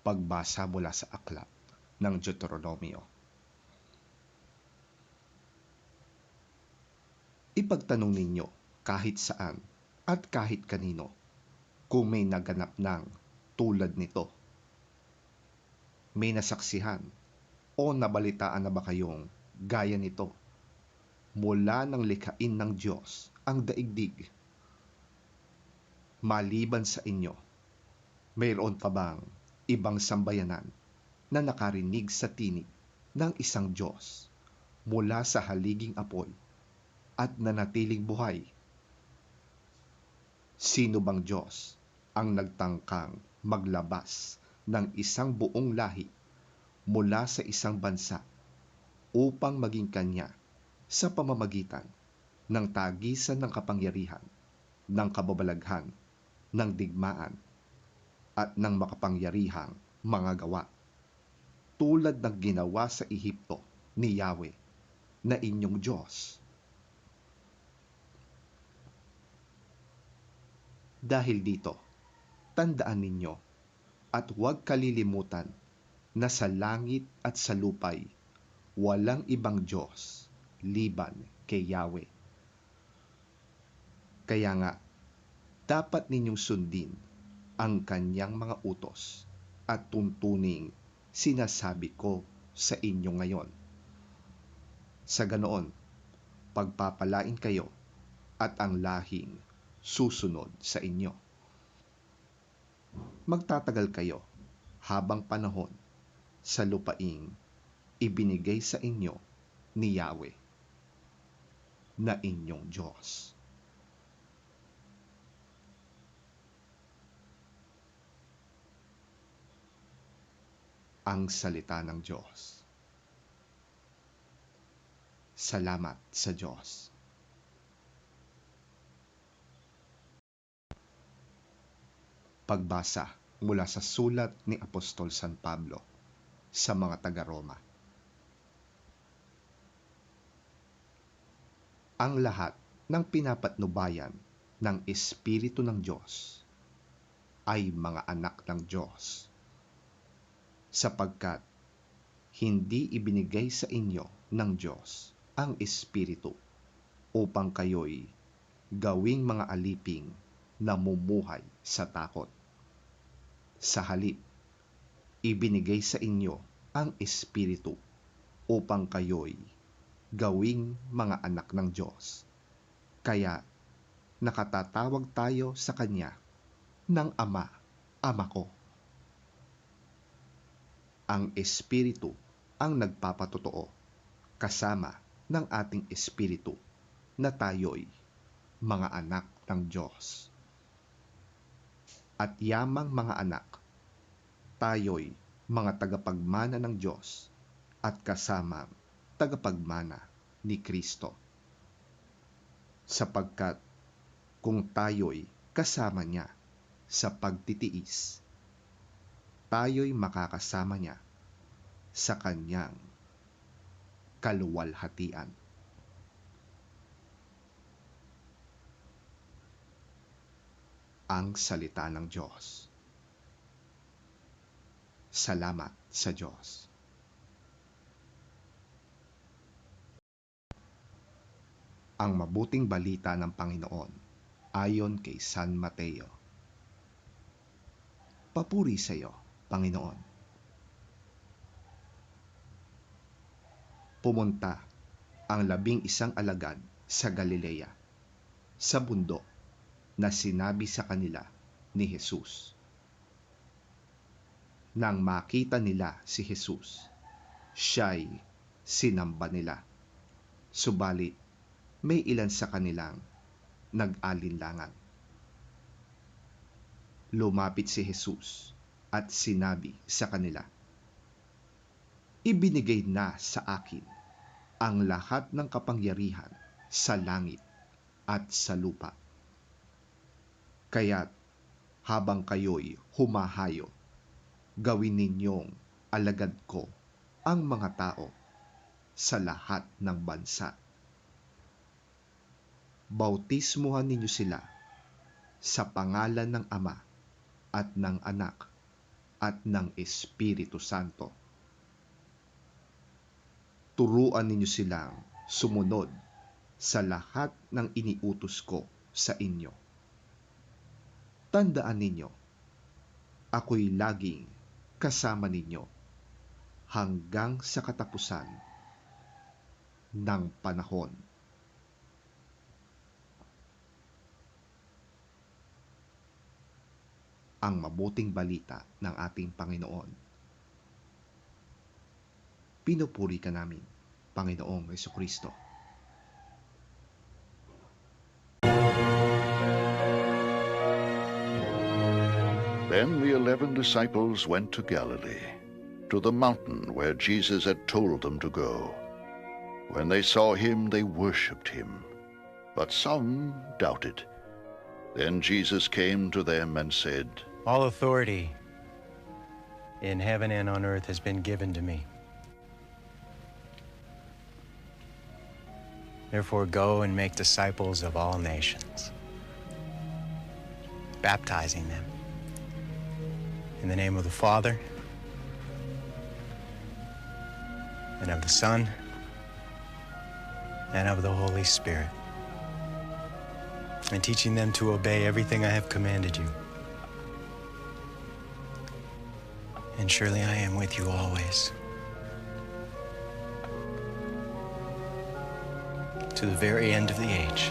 Pagbasa mula sa aklat ng Deuteronomio. Ipagtanong ninyo kahit saan at kahit kanino kung may naganap ng tulad nito. May nasaksihan o nabalitaan na ba kayong gaya nito mula ng likhain ng Diyos ang daigdig? Maliban sa inyo, mayroon pa bang ibang sambayanan na nakarinig sa tinig ng isang Diyos mula sa haliging apoy at nanatiling buhay? Sino bang Diyos ang nagtangkang maglabas ng isang buong lahi mula sa isang bansa upang maging kanya sa pamamagitan ng tagisan ng kapangyarihan, ng kababalaghan, ng digmaan, at ng makapangyarihang mga gawa, tulad ng ginawa sa Ehipto ni Yahweh na inyong Diyos? Dahil dito, tandaan ninyo at huwag kalilimutan na sa langit at sa lupay walang ibang Diyos liban kay Yahweh. Kaya nga, dapat ninyong sundin ang kanyang mga utos at tuntuning sinasabi ko sa inyo ngayon. Sa ganoon, pagpapalain kayo at ang lahing susunod sa inyo. Magtatagal kayo habang panahon sa lupaing ibinigay sa inyo ni Yahweh na inyong Diyos. Ang salita ng Diyos. Salamat sa Diyos. Pagbasa mula sa sulat ni Apostol San Pablo sa mga taga-Roma. Ang lahat ng pinapatnubayan ng Espiritu ng Diyos ay mga anak ng Diyos, sapagkat hindi ibinigay sa inyo ng Diyos ang Espiritu upang kayo'y gawing mga aliping namumuhay sa takot. Sa halip, ibinigay sa inyo ang Espiritu upang kayo'y gawing mga anak ng Diyos. Kaya nakatatawag tayo sa Kanya ng Ama, Ama ko. Ang Espiritu ang nagpapatotoo kasama ng ating espiritu na tayo'y mga anak ng Diyos. At yamang mga anak, tayo'y mga tagapagmana ng Diyos at kasamang tagapagmana ni Kristo. Sapagkat kung tayo'y kasama niya sa pagtitiis, tayo'y makakasama niya sa kanyang kaluwalhatian. Ang salita ng Diyos. Salamat sa Diyos. Ang mabuting balita ng Panginoon ayon kay San Mateo. Papuri sa iyo, Panginoon. Pumunta ang 11 alagad sa Galilea, sa bundok na sinabi sa kanila ni Jesus. Nang makita nila si Jesus, siya'y sinamba nila. Subalit, may ilan sa kanilang nag-alinlangan. Lumapit si Jesus at sinabi sa kanila, ibinigay na sa akin ang lahat ng kapangyarihan sa langit at sa lupa. Kaya't habang kayo'y humahayo, gawin ninyong alagad ko ang mga tao sa lahat ng bansa. Bautismuhan ninyo sila sa pangalan ng Ama at ng Anak at ng Espiritu Santo. Turuan ninyo silang sumunod sa lahat ng iniutos ko sa inyo. Tandaan ninyo, ako'y laging kasama ninyo hanggang sa katapusan ng panahon. Ang mabuting balita ng ating Panginoon. Pinupuri ka namin, Panginoong Jesucristo. Then the 11 disciples went to Galilee, to the mountain where Jesus had told them to go. When they saw him, they worshipped him, but some doubted. Then Jesus came to them and said, All authority in heaven and on earth has been given to me. Therefore, go and make disciples of all nations, baptizing them in the name of the Father, and of the Son, and of the Holy Spirit, and teaching them to obey everything I have commanded you. And surely I am with you always, to the very end of the age.